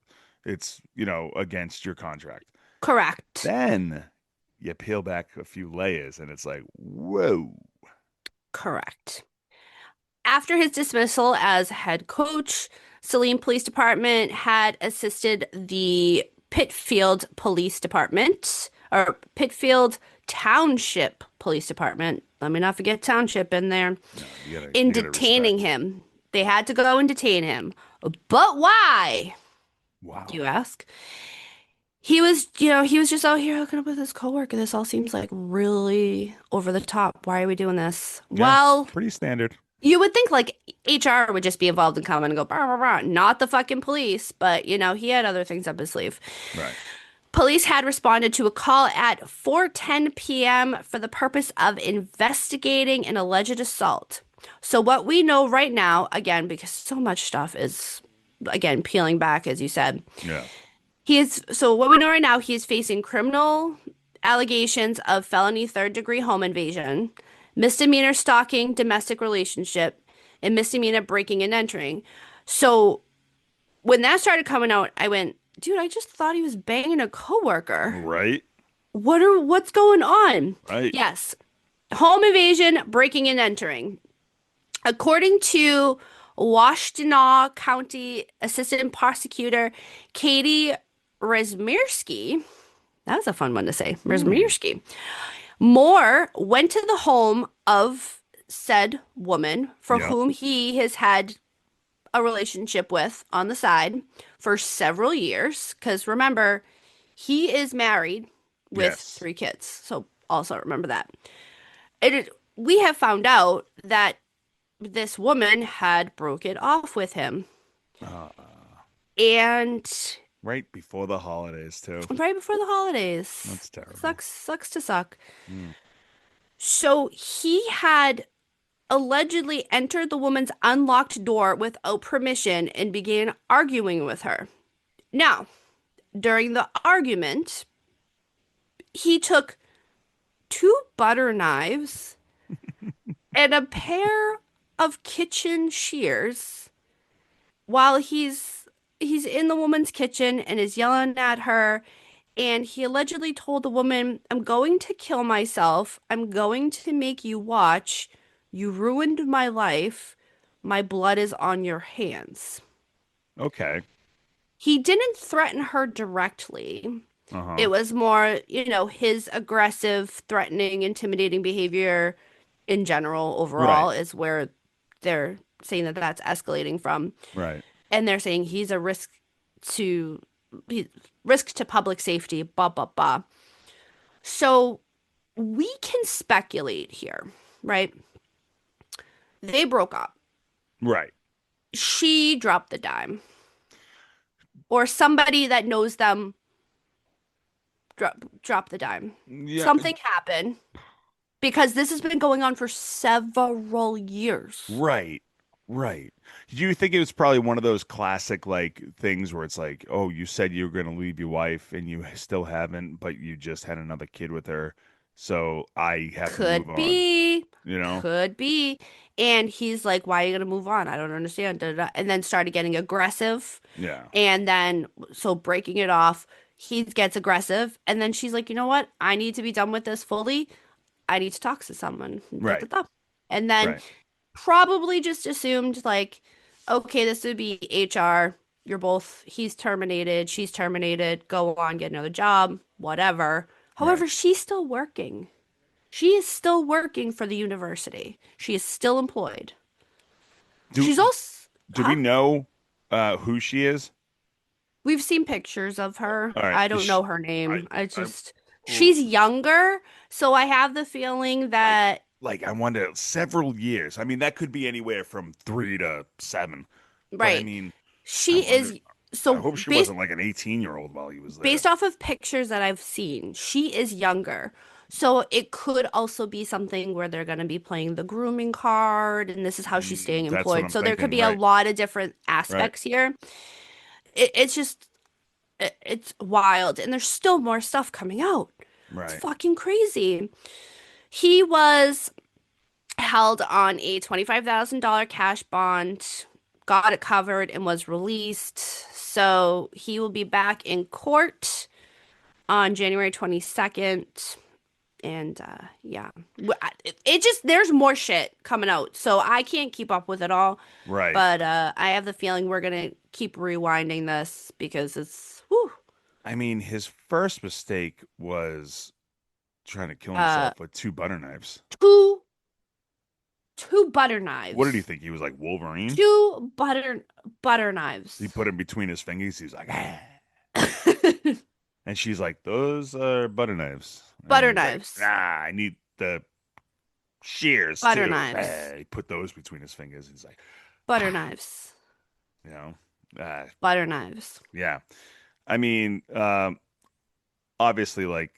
against your contract.
Correct.
Then you peel back a few layers and it's like, whoa.
Correct. After his dismissal as head coach, Saline Police Department had assisted the Pitfield Police Department or Pitfield Township Police Department. Let me not forget Township in there.
No,
In
you gotta
detaining
respect.
him. They had to go and detain him. But why,
Wow.
you ask? He was just out here hooking up with his coworker. This all seems like really over the top. Why are we doing this?
Yeah,
Well,
pretty standard.
you would think like HR would just be involved and come in and go, "Rah, rah, rah," not the fucking police, but he had other things up his sleeve.
Right.
Police had responded to a call at 4:10 p.m. for the purpose of investigating an alleged assault. So what we know right now, again, because so much stuff is again peeling back, as you said,
Yeah.
so what we know right now, he is facing criminal allegations of felony third-degree home invasion, misdemeanor stalking, domestic relationship, and misdemeanor breaking and entering. So when that started coming out, I went, dude, I just thought he was banging a coworker.
Right.
What's going on?
Right.
Yes. Home invasion, breaking and entering. According to Washtenaw County Assistant Prosecutor Katie Rezmirsky, that was a fun one to say, Rezmirsky. Moore went to the home of said woman for
Yep.
whom he has had a relationship with on the side for several years. Because remember, he is married with
Yes.
3 kids. So also remember that. We have found out that this woman had broken off with him.
Uh,
And
right before the holidays too.
right before the holidays.
That's terrible.
Sucks to suck.
Mm.
So he had allegedly entered the woman's unlocked door without permission and began arguing with her. Now, during the argument, he took 2 butter knives and a pair of kitchen shears while he's in the woman's kitchen and is yelling at her. And he allegedly told the woman, "I'm going to kill myself. I'm going to make you watch. You ruined my life. My blood is on your hands."
Okay.
He didn't threaten her directly.
Uh-huh.
It was more, his aggressive, threatening, intimidating behavior in general,
Right.
overall, is where they're saying that that's escalating from.
Right.
And they're saying he's a to risk to public safety, blah, blah, blah. So we can speculate here, right? They broke up.
Right.
She dropped the dime, or somebody that knows them drop the dime.
Yeah.
Something happened because this has been going on for several years.
Right. Right. Do you think it was probably one of those classic like things where it's like, oh, you said you were going to leave your wife and you still haven't, but you just had another kid with her, so I have to move
Could
on,
be.
you know?
Could be. And he's like, "Why are you gonna move on? I don't understand." Da, da, da. And then started getting aggressive.
Yeah.
And then, so breaking it off, he gets aggressive. And then she's like, "You know what? I need to be done with this fully. I need to talk to someone." Da, da,
Right.
da. And then
Right.
probably just assumed, like, okay, this would be HR. He's terminated, she's terminated. Go on, get another job, whatever.
Right.
However, she's still working. She is still working for the university. She is still employed.
Do
She's also,
do we
huh?
know who she is?
We've seen pictures of her.
All right.
I
Is
don't
she,
know her name.
I ooh,
She's younger, so I have the feeling
like
that,
I wonder several years. I mean, that could be anywhere from 3 to 7. But I
right,
mean, I
she
wonder.
is,
I
so
hope she
based
wasn't like an 18-year-old while he was there.
based off of pictures that I've seen, she is younger. So it could also be something where they're going to be playing the grooming card, and this is how she's staying
That's what
employed.
I'm
So there could
thinking.
be a
Right.
lot of different
Right.
aspects here. It's just, it's wild. And there's still more stuff coming out. It's
Right.
fucking crazy. He was held on a $25,000 cash bond, got it covered, and was released. So he will be back in court on January 22nd. And yeah, it just, there's more shit coming out. So I can't keep up with it all.
Right.
But I have the feeling we're going to keep rewinding this because it's, whew,
I mean, his first mistake was trying to kill
uh,
himself with 2 butter knives.
two, two butter
What did he
knives.
think? He was like Wolverine?
Two butter
He
knives.
put him between his fingers. He was like, ah. And she's like, those are butter knives. And
Butter
he's like, nah,
knives.
I need the shears
Butter
too.
knives.
He put those between his fingers. He's like,
Butter knives.
you know, uh,
Butter knives.
yeah. I mean, obviously, like,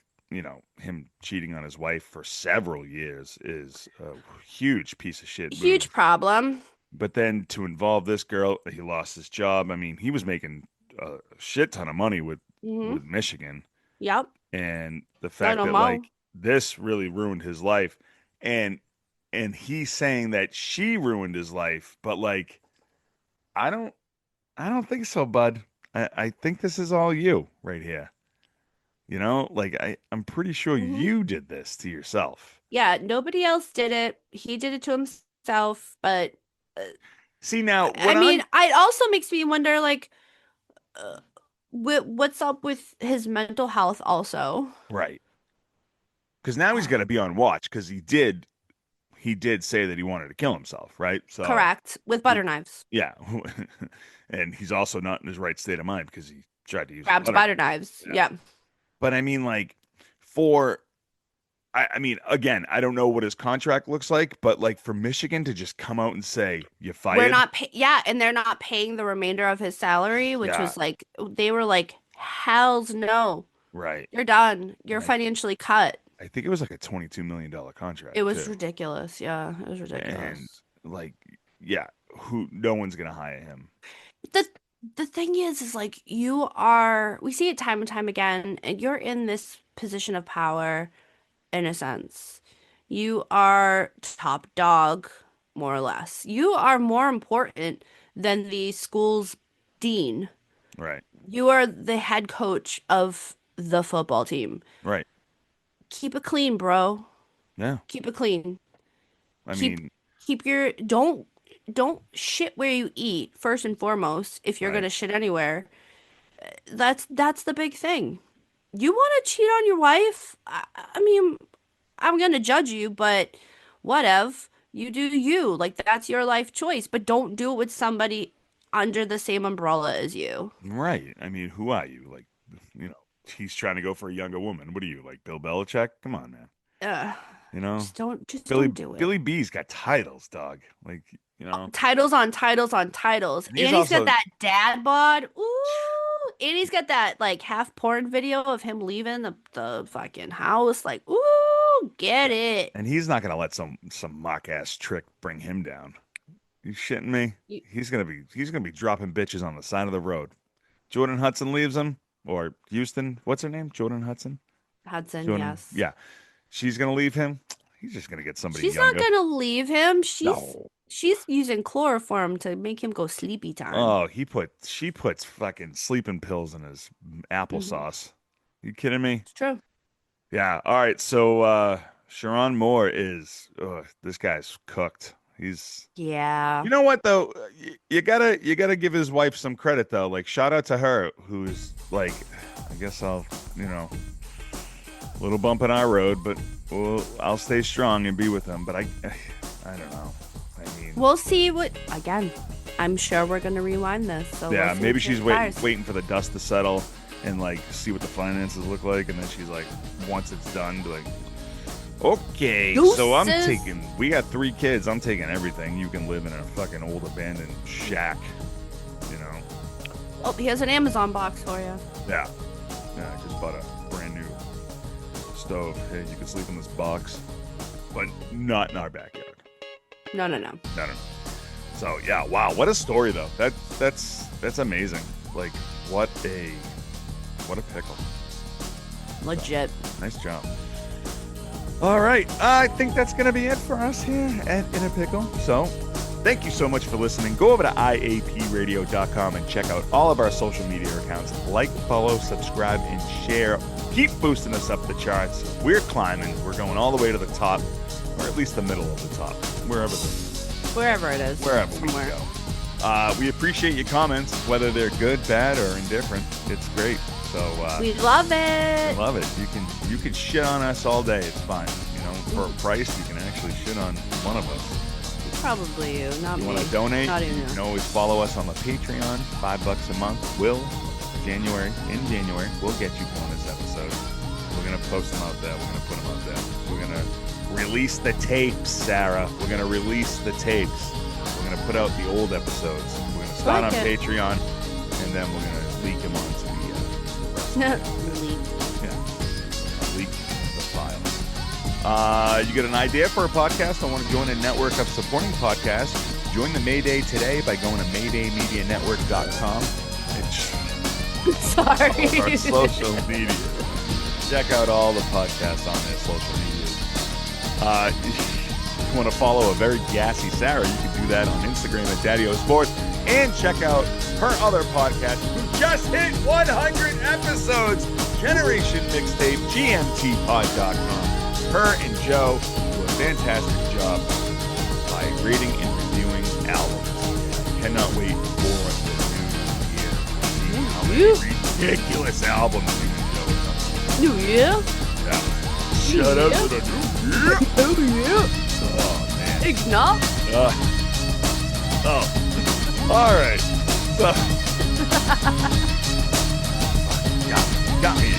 him cheating on his wife for several years is a huge piece of shit
Huge
move.
problem.
But then to involve this girl, he lost his job. I mean, he was making a shit ton of money with
Mm-hmm.
Michigan,
Yep.
and the
I
fact
don't
that
know.
like this really ruined his life, and he's saying that she ruined his life, but like I don't I don't think so, bud. I think this is all you right here. Like I'm pretty sure
Mm-hmm.
you did this to yourself.
Yeah, nobody else did it. He did it to himself, but uh,
See now,
I
what
mean,
I'm
it also makes me wonder, like, uh, what's up with his mental health also?
right. Because now he's got to be on watch because he did say that he wanted to kill himself, right? So
Correct. With butter knives.
yeah, and he's also not in his right state of mind because he tried to use a
Grabbed butter knives.
Yeah.
Yeah.
But I mean, like, for I mean, again, I don't know what his contract looks like, but like for Michigan to just come out and say you
We're
fired,
not yeah, and they're not paying the remainder of his salary, which
yeah,
was like they were like, "Hell's no.
right.
You're done. You're
And I
financially cut."
I think it was like a $22 million
It
contract
was
too,
ridiculous. Yeah, it was
and
ridiculous.
like, yeah, no one's gonna hire him.
The the thing is like we see it time and time again, and you're in this position of power in a sense. You are top dog, more or less. You are more important than the school's dean.
Right,
You are the head coach of the football team.
right.
Keep it clean, bro.
Yeah,
Keep it clean.
I
Keep
mean,
keep your don't shit where you eat first and foremost if you're
right.
gonna shit anywhere. That's the big thing. You want to cheat on your wife? I mean, I'm gonna judge you, but whatever. You do you. Like that's your life choice, but don't do it with somebody under the same umbrella as you.
Right. I mean, who are you? Like, you know, he's trying to go for a younger woman. What are you, like Bill Belichick? Come on, man.
Ugh,
You know,
just don't do it.
Billy B's got titles, dog. Like, you know,
Titles on titles on titles.
and he's
And he's got
also
that dad bod. Ooh. And he's got that like half porn video of him leaving the fucking house. Like, ooh, get it.
and he's not gonna let some mock ass trick bring him down. You shitting me?
You-
He's gonna be dropping bitches on the side of the road. Jordan Hudson leaves him, or Houston. What's her name? Jordan Hudson.
Hudson,
Jordan.
yes.
Yeah, she's gonna leave him. He's just gonna get somebody
She's not
younger.
gonna leave him.
No.
She's using chloroform to make him go sleepy time.
Oh, she puts fucking sleeping pills in his
Hmm.
applesauce. You kidding me?
It's true.
Yeah. All right. So Sherrone Moore this guy's cooked.
Yeah.
You know what though? You gotta give his wife some credit though. Like shout out to her, who's like, I guess a little bump in our road, but I'll stay strong and be with him. But I don't know. I mean,
We'll see what again. I'm sure we're gonna rewind this. So
yeah,
we'll see
maybe
what
she's
transpires.
waiting for the dust to settle and like see what the finances look like, and then she's like, once it's done, be like, okay, so
Deuces.
we got 3 kids. I'm taking everything. You can live in a fucking old abandoned shack, you know?
Oh, he has an Amazon box for you.
Yeah. Yeah, I just bought a brand new stove. Hey, you can sleep in this box, but not in our backyard.
No.
No, no, no. So yeah, wow, what a story though. That's amazing. Like, what a pickle.
Legit.
Nice job. All right, I think that's going to be it for us here at In a Pickle. So, thank you so much for listening. Go over to iapradio.com and check out all of our social media accounts. Like, follow, subscribe, and share. Keep boosting us up the charts. We're climbing. We're going all the way to the top, or at least the middle of the top, wherever
Wherever it is.
we
Somewhere.
go. We appreciate your comments, whether they're good, bad, or indifferent. It's great. So
We love it.
love it. You can shit on us all day. It's fine. You know, for a price, you can actually shit on one of us.
Probably you, not
You
me.
want to donate?
Not even
You can always follow us on the Patreon. $5 a month. In January, we'll get you bonus episodes. We're gonna post them out there. We're gonna put them out there. We're gonna release the tapes, Sarah. We're gonna release the tapes. We're gonna put out the old episodes. We're gonna start
Like
on
it.
Patreon, and then we're gonna leak them onto the
Really.
yeah, leak the file. You got an idea for a podcast? I want to join a network of supporting podcasts. Join the Mayday today by going to MaydayMediaNetwork.com and
Sorry.
our social media. Check out all the podcasts on their social media. If you want to follow a very gassy Sarah, you can do that on Instagram at Daddy-O Sports, and check out her other podcast, who just hit 100 episodes, Generation Mixtape, GMTpod.com. Her and Joe do a fantastic job by reading and reviewing albums. Cannot wait for the new year to see how many ridiculous albums you can go with.
New Year?
Yeah. Shout out to the new.
Oh, yeah.
Oh, man.
Eggnog?
All right. So, got me.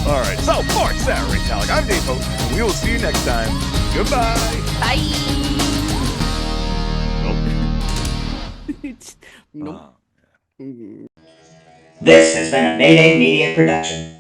All right. So, for Saturday Talk, I'm Dave Hope, and we will see you next time. Goodbye.
Bye.
Nope.
Nope.
This has been a Mayday Media production.